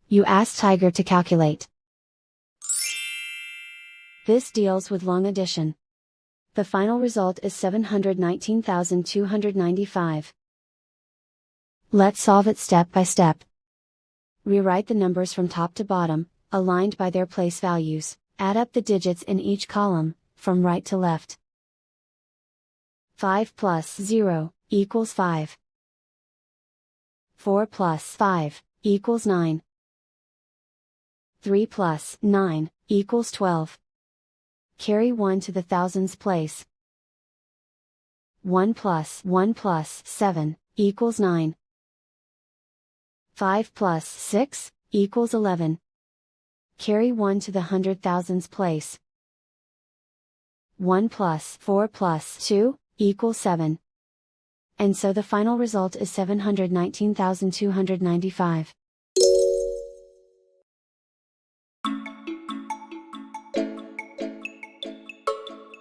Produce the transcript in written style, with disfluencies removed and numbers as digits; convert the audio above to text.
You ask Tiger to calculate. This deals with long addition. The final result is 719,295. Let's solve it step by step. Rewrite the numbers from top to bottom, aligned by their place values. Add up the digits in each column, from right to left. 5 plus 0 equals 5. 4 plus 5 equals 9. 3 plus 9 equals 12. Carry 1 to the thousands place. 1 plus 7 equals 9. 5 plus 6 equals 11. Carry 1 to the hundred thousands place. 1 plus 4 plus 2 equals 7. And so the final result is 719,295.